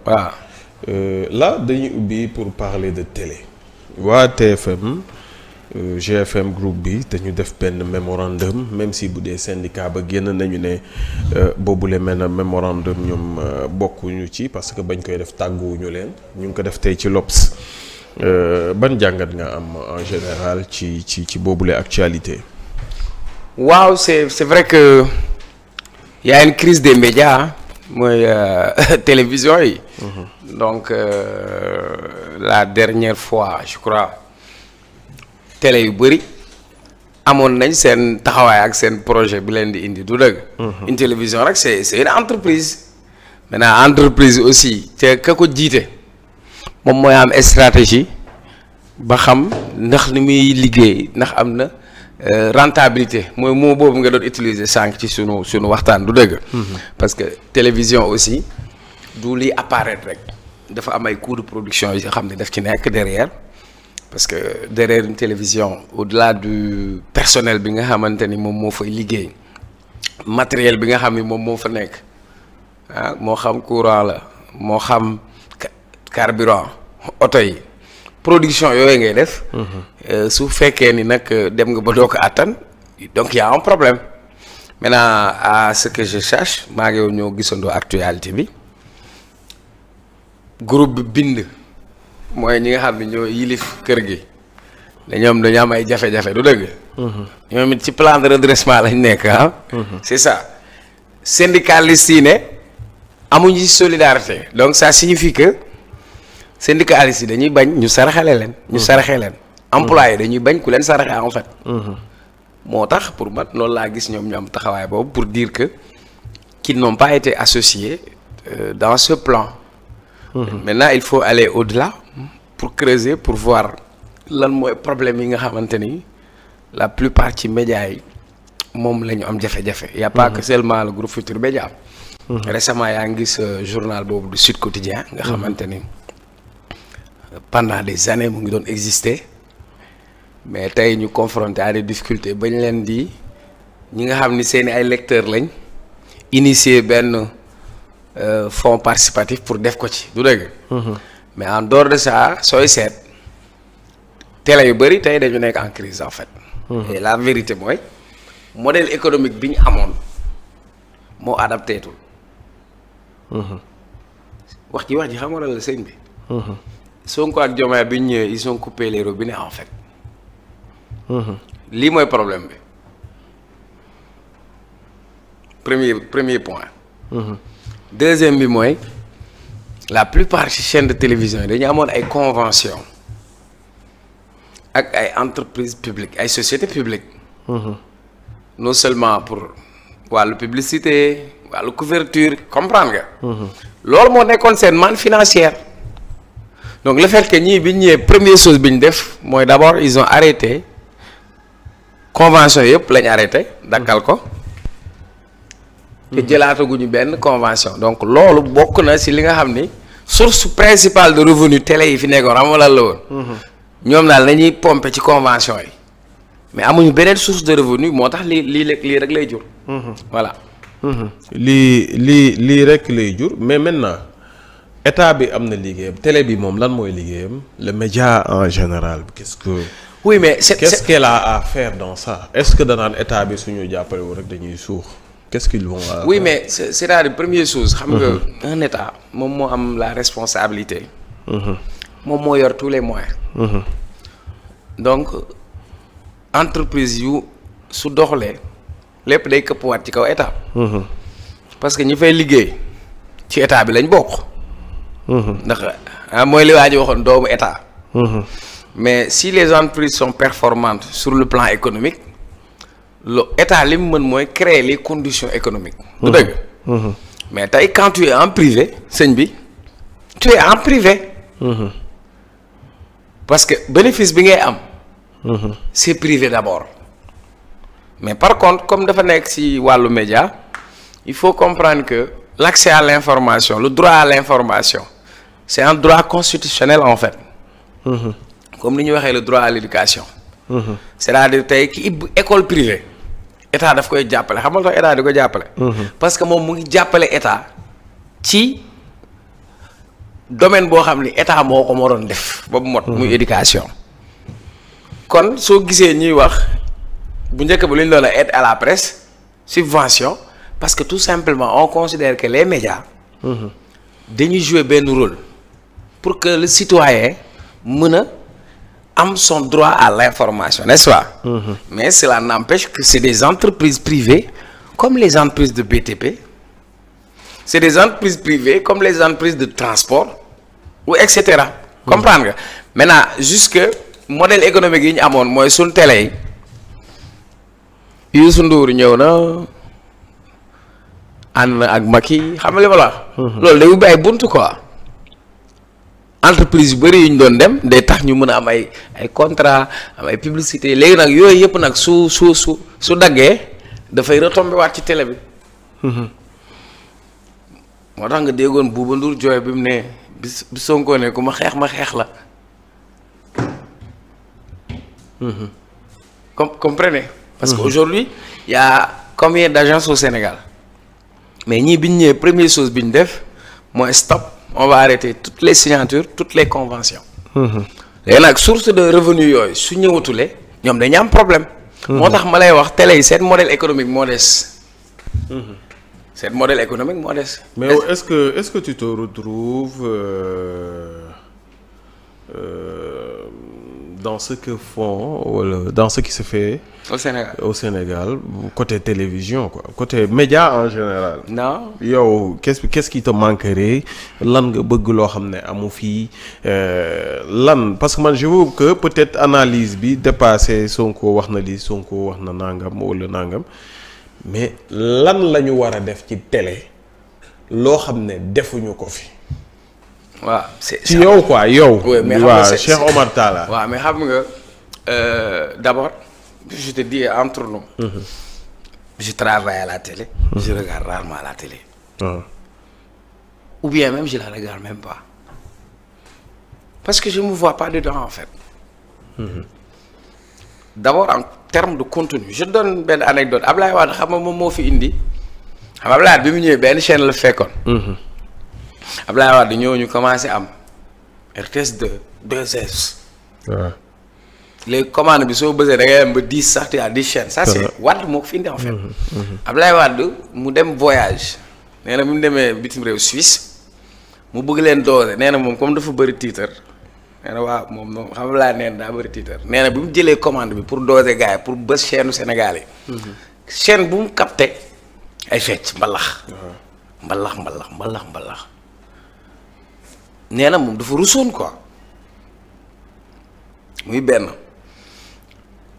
waaw. Là dañuy ubbi pour parler de télé. waa TFM GFM groupe bi dañu def benn mémorandum même si bu dee syndicat ba génn nañu ne boobule mel na mémorandum ñoom bokkuñu ci parce que bañ koy def tàgguwuñu leen ñu ngi ko def tey ci l'Obs ban jàngat nga am en général ci boobule actualité. waaw c'est vrai que y a une crise des médias mooy télévision yi. Donc la dernière fois je crois télé yu bëri amoon nañ seen taxawaay ak seen projet bi leen di indi du dëgg. Une télévision rek c'est une entreprise. Maintenant entreprise aussi te ka ko jiite moom mooy am stratégie ba xam ndax ni muy liggéey ndax am na rentabilité mooy moo boobu nga doon utiliser sànq ci sunu waxtaan du dëgg. Parce que télévision aussi du liy apparaître rek dafa am ay coûts de production yi nga xam ne daf ci nekk derrière. Parce que derrière une télévision au-delà du personnel bi nga xamante ni moom moo fay liggéey matériel bi nga xam ni moom moo fa nekk ah moo xam courant la moo xam carburant oto yi production yooyu ngay def. su fekkee ni nag dem nga ba doo ko attan donc y a un problème. Maintenant à ce que je cherche maa ngi ñoo gisandoo actualité bi groupe bi bind. mooy ñi nga xam ne ñoo yilif kër gi ñoom dañu am ay jafe-jafe du dëgg. ñoom it ci plan de redressement lañ nekk ah. c'est ça syndicalistes yi ne amuñu solidarité donc ça signifie que syndicalistes yi dañuy bañ ñu saraxale leen. ñu saraxee leen. employés dañuy bañ ku leen saraxee en fait. moo tax pour man loolu laa gis ñoom ñu am taxawaay boobu pour dire que qu'ils n'ont pas été associés dans ce plan. Maintenant il faut aller au-delà pour creuser pour voir lan mooy problème yi nga xamante ni la plupart ci médias yi moom la ñu am jafe-jafe. Y a pas que seulement le groupe Futurs Médias. Récemment yaa ngi gis journal boobu du Sud Quotidien nga xamante ni pendant des années mu ngi doon exister mais tey ñu confronté à des difficultés bañ leen di ñi nga xam ni seeni ay lecteurs lañ initier benn. Fonds participatif pour def ko ci du dëgg. Mais en dehors de ça sooy seet télé yu bëri tey dañu nekk en crise en fait. Et la vérité mooy modèle économique bi ñu amoon moo adapté tul. wax ji xam nga la sëñ bi. Sonko ak Diomaye bi ñu ñëwee ils ont coupé les robinets en fait. lii mooy problème bi premier point. Deuxième bi mooy la plupart ci chaînes de télévision yi dañu amoon ay convention ak ay entreprises publiques ay sociétés publiques. Non seulement pour wàllu publicité wàllu couverture comprendre nga. loolu moo nekkoon seen manne financière. Donc le fait que ñii bi ñu ñëwee première chose bi ñu def mooy d'abord ils ont arrêté convention yëpp lañ arrêté dakkal ko. te jëlaataguñu benn convention donc loolu bokk na ci li nga xam ni source principale de revenu télé yi fi nekkoon xam nga lan la woon. ñoom daal nañuy pomper ci convention yi mais amuñu beneen source de revenu moo tax lii rek lay jur. voilà. lii rek lay jur mais maintenant état bi am na liggéeyam télé bi moom lan mooy liggéeyam le média en général qu'est-ce que. oui mais qu'est-ce qu'elle a à faire dans ça est-ce que danaan état bi suñu jàppale wu rek dañuy suux. Qu'est-ce qu'ils vont faire? Oui mais c'est-à-dire première chose xam nga un état moom moo am la responsabilité moom moo yor tous les moyens donc entreprise yu su doxalee lépp day këppwaat ci kaw état parce que ñi fay liggéey ci état bi lañ bokk ndax mooy li waa ji waxoon doomu état mais si les entreprises sont performantes sur le plan économique le état li mu mën mooy créer les conditions économiques. du dëgg. mais tey quand tu es en privé sëñ bi tu es en privé. parce que bénéfice bi ngay am. c'est privé d'abord. mais par contre comme dafa nekk ci wàllu média il faut comprendre que l'accès à l'information le droit à l'information c'est un droit constitutionnel en fait. comme ni ñu waxee le droit à l'éducation. c'est-à-dire tey ki école privée. état daf koy jàppale xam nga tax état di ko jàppale. parce que moom mu ngi jàppale état ci domaine boo xam ni état moo ko waroon def ba mu mot. muy éducation. kon soo gisee ñuy wax bu njëkk ba lu ñu doon aide à la presse subvention parce que tout simplement on considère que les médias. dañuy jouer benn rôle pour que le citoyen mën a am son droit à l'information, n'est-ce pas? Mais cela n'empêche que c'est des entreprises privées comme les entreprises de BTP, c'est des entreprises privées comme les entreprises de transport ou et cetera. Comprendre nga maintenant jusque modèle économique yi ñu amoon mooy suñ télé yi Youssou Ndour ñëw na ànd na ak Macky xam nga li ma la wax. loolu day ubbi ay buntu quoi. entreprise yu bëri yu ñu doon dem day tax ñu mën a am ay contrat am ay publicité léegi nag yooyu yëpp nag su daggee dafay retombé waat ci télé bi. moo tax nga déggoon Bouba Ndour jooy bi mu ne bi Sonko ne ku ma xeex la. comprenez. parce que aujourd'hui il y a combien d'agences au Sénégal mais ñii bi ñu ñëwee première chose bi ñu def mooy stop. On va arrêter toutes les signatures toutes les conventions. léegi nag source de revenu yooyu su ñëwatulee ñoom dañu am problème. moo tax ma lay wax télé yi seen modèle économique moo des. seen modèle économique moo des. mais est-ce que tu te retrouves dans ce que font wala dans ce qui se fait. au Sénégal côté télévision quoi côté média en général. non yow qu'est-ce qui te manquerait lan nga bëgg loo xam ne amu fii lan parce que man je veux que peut-être analyse bi dépassé Sonko wax na lii Sonko wax na nangam wala nangam mais lan la ñu war a def ci télé loo xam ne defuñu ko fi. waaw c'est ci yow quoi yow. oui mais xam nga Cheikh Omar Talla. waaw mais xam nga d'abord. Je te dis entre nous. Je travaille à la télé. Je regarde rarement la télé. Ou bien même je la regarde même pas. Parce que je me vois pas dedans en fait. D'abord en termes de contenu je donne benn anecdote Ablaye Wade xam nga moom moo fi indi xam nga Ablaye Wade bi mu ñëwee benn chaîne la fekkoon. Ablaye Wade ñëw ñu commencé am RTS 2S. waaw. léegi commande bi soo bësee da ngay dem ba 10 sax te à 10 chaînes ça c'est Wade moo ko fi indi en fait. Ablaye Wade mu dem voyage nee na bi mu demee bitim réew Suisse mu bëgg leen doose nee na moom comme dafa bëri titre nee na waaw moom xam nga laa neen daa bëri titre nee na bi mu jëlee commande bi pour doose gars yi pour bës chaîne Sénégal yi. chaîne bu mu capté ay fecc mbalax. mbalax nee na moom dafa rusoon quoi muy benn.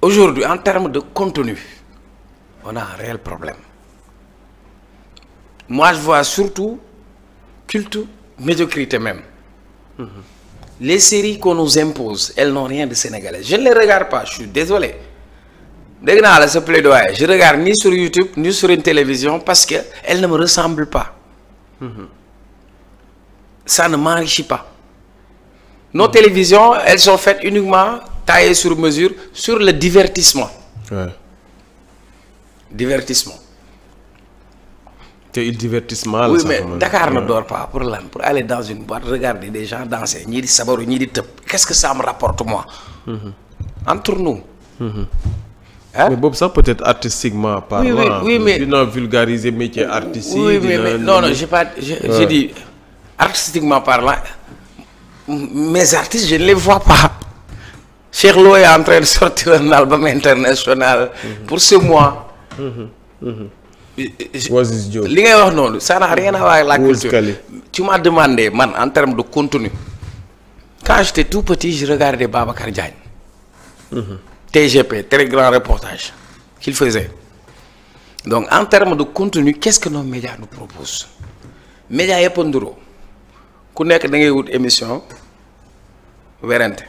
Aujourd'hui, en termes de contenu, on a un réel problème. Moi, je vois surtout culte, médiocrité même. Les séries qu'on nous impose, elles n'ont rien de sénégalais. Je ne les regarde pas, je suis désolé. Dès que dans ce plaidoyer, je ne regarde ni sur YouTube, ni sur une télévision parce qu'elles ne me ressemblent pas. Ça ne m'enrichit pas. Nos télévisions, elles sont faites uniquement taillées sur mesure sur le divertissement. Ouais. Divertissement. C'est le divertissement. Oui, mais Dakar ne dort pas pour aller dans une boîte, regarder des gens danser, ni di sabaru, ni di tëb. Qu'est-ce que ça me rapporte moi? Entre nous. Hein? Mais Bob, ça peut être artistiquement parlant. Oui, mais dina vulgariser métier artistique. Oui, mais non, j'ai dit artistiquement parlant. Mes artistes, je ne les vois pas. Cheikh Lo est en train de sortir un album international pour ce mois. Li ngay wax noonu ça n'a rien à voir avec la culture. Tu m'as demandé man en termes de contenu. Quand j'étais tout petit, je regardais Babacar Diagne. TGP, très grand reportage qu'il faisait. Donc en termes de contenu, qu'est-ce que nos médias nous proposent? Médias yëpp nduroo ku nekk da ngay wut émission werante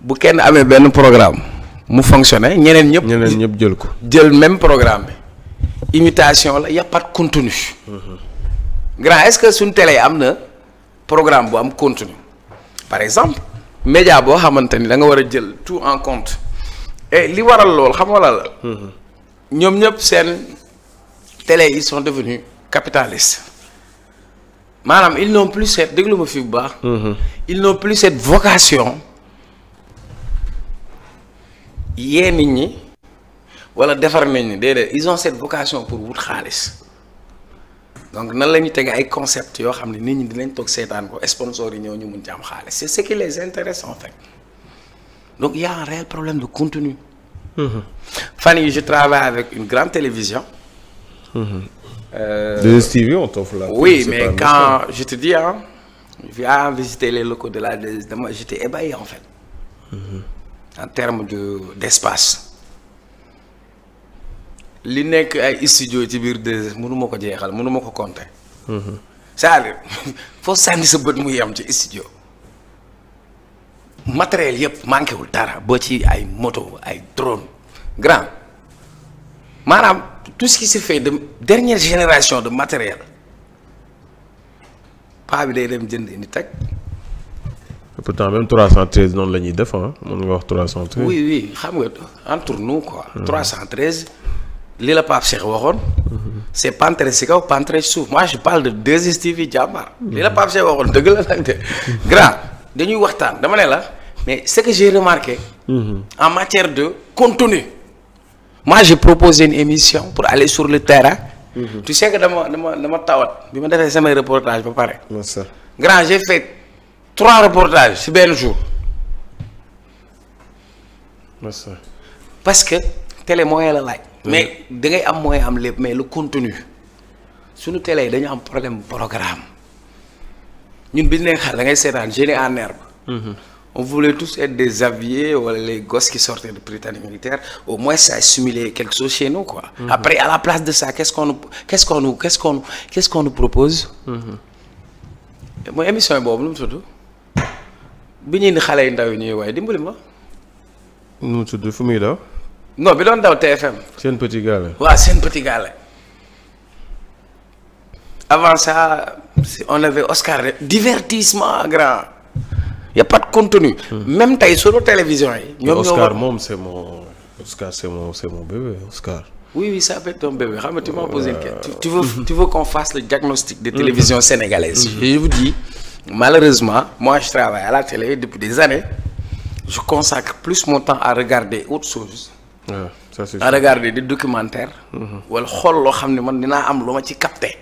bu kenn amee benn programme mu fonctionner ñeneen ñëpp jël ko jël même programme bi imitation la y a pas de contenu. Grand est-ce que suñ télé am na programme bu am contenu par exemple média boo xamante ni da nga war a jël tout en compte et li waral lool xam nga la ñoom ñëpp seen télé ils sont devenus capitalistes. maanaam ils n'ont plus cette déglu ma fi bu baax. Ils n'ont plus cette vocation yee nit ñi wala defar nañ ni déedéet ils ont cette vocation pour wut xaalis donc nan la ñuy tege ay concepts yoo xam ne nit ñi dinañ toog seetaan ko sponsors yi ñëw ñu mun ci am xaalis c'est ce qui les intéresse en fait donc il y a un réel problème de contenu. Fan yi je travaille avec une grande télévision. 2STV on t'offre là. Oui mais quand je te dis hein viens visiter les locaux de la 2 dama j'étais ébahi en fait. En termes d'espace. Li nekk ay studio ci biir 2 mënu ma ko jeexal mënu ma ko compter. c'est-à-dire foo sànni sa bët muy yam ci studio. Matériel yëpp manqué wul dara boo ci ay moto ay drone grand maanaam tout ce qui se fait de dernière génération de matériel paa bi day dem jënd indi teg. pourtant même 313 noonu la ñuy def ah mën nga wax 313. oui xam nga entre nous quoi. 313 li la Pape Cheikh waxoon. c'est pantre si kaw pantre ci suuf moi je parle de 2STV jàmbaar. li la Pape Cheikh waxoon dëgg la nag de grand dañuy waxtaan dama ne la mais ce que j'ai remarqué. En matière de contenu. Moi j'ai proposé une émission pour aller sur le terrain. Tu sais que dama tawat bi ma defee samay reportage ba pare. grand j'ai fait 3 reportages ci benn jour. parce que télé moyen la laaj. mais da ngay am moyen am lépp mais le contenu suñu télé yi dañu am problème programme ñun bi ñu leen xar da ngay seetaan Génie en herbe. On voulait tous être des aviés wala les gosses qui sortaient de Prytanée militaire au moins ça a simulé quelque chose chez nous quoi. Après à la place de ça qu'est-ce qu'on nous propose. mooy émission yi boobu nu mu tudd bi ñuy ni xale yu ndaw yi ñuy waaye dimbali ma. nu mu tudd fu muy daw. non bi doon daw TFM. Sen Petit Gallé. waaw Sen Petit Gallé. Avant ça on avait Oscar divertissement grand. Y a pas de contenu. Même tey solo télévision yi. ñoom Oscar moom c'est mon bébé Oscar. oui ça peut être ton bébé xam nga tu m'as posé une question. tu veux qu'on fasse le diagnostic des télévisions sénégalaises. Je vous dis malheureusement moi je travaille à la télé depuis des années je consacre plus mon temps à regarder autre chose. Ça c'est à regarder des documentaires. wala xool loo xam ne man dinaa am lu ma ci capter.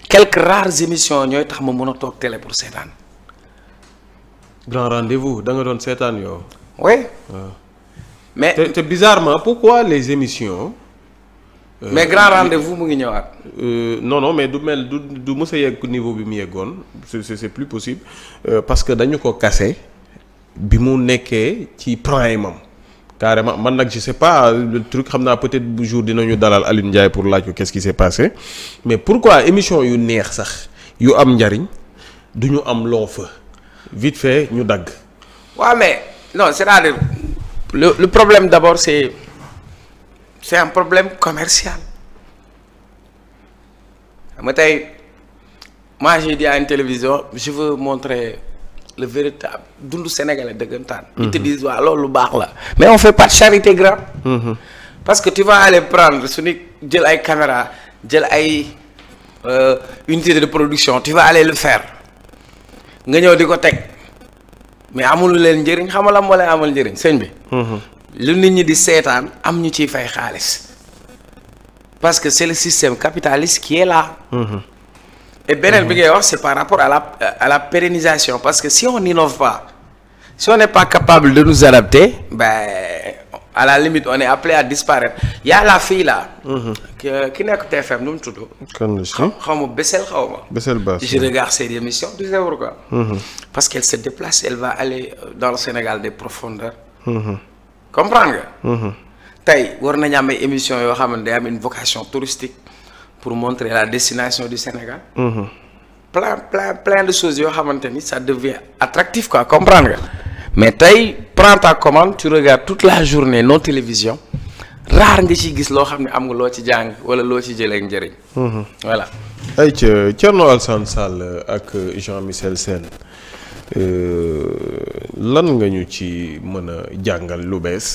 quelques rares émissions ñooy tax ma mën a toog télé pour seetaan. Grand rendez-vous da nga doon seetaan yow. oui. mais te bizarrement pourquoi les émissions. mais grand rendez-vous mu ngi ñëwaat. non mais du mës a yegg niveau bi mu yeggoon c'est plus possible parce que dañu ko kase bi mu nekkee ci prime am carrément man nag je sais pas le truc xam naa peut-être bu jour dinañu dalal Alioune Ndiaye pour laaj ko qu'est-ce qui s'est passé mais pourquoi émission yu neex sax yu am njariñ du ñu am long feu. Vite fait ñu dagg. waaw mais non c'est-à-dire le problème d'abord c'est un problème commercial xam nga tey moi j'ai dit à une télévision je veux montrer le véritable dundu sénégalais dëggantaan. ils te disent waaw loolu lu baax la. mais on fait pas de charité grave. parce que tu vas aller prendre suñu jël ay caméra jël ay unité de production tu vas aller le faire. nga ñëw di ko teg mais amul leen njëriñ xam nga lan moo leen amal njëriñ sëñ bi. lu nit ñi di seetaan am ñu ciy fay xaalis. parce que c'est le système capitaliste qui est là. et beneen bi ngay wax c'est par rapport à la pérennisation parce que si on n'innove pas si on n'est pas capable de nous adapter à la limite on est appelé à disparaître y a la fille là. ki nekk TFM nu mu tudd. kan la si xaw ma Bessel xaw ma. Bessel Bass. je regarde ses émissions tu sais pourquoi. parce qu'elle se déplace elle va aller dans le Sénégal des profondeurs. comprendre nga. tey war nañu am ay émissions yoo xam ne day am une vocation touristique pour montrer la destination du Sénégal. plein de choses yoo xamante ni ça devient attractif quoi comprendre nga. mais tey prends ta commande tu regardes toute la journée nos télévisions rare nga ciy gis loo xam ne am nga loo ci jàng wala loo ci jëlee njëriñ. voilà. ayca Thierno Alassane Sall ak Jean-Michel Sène lan nga ñu ci mën a jàngal lu bees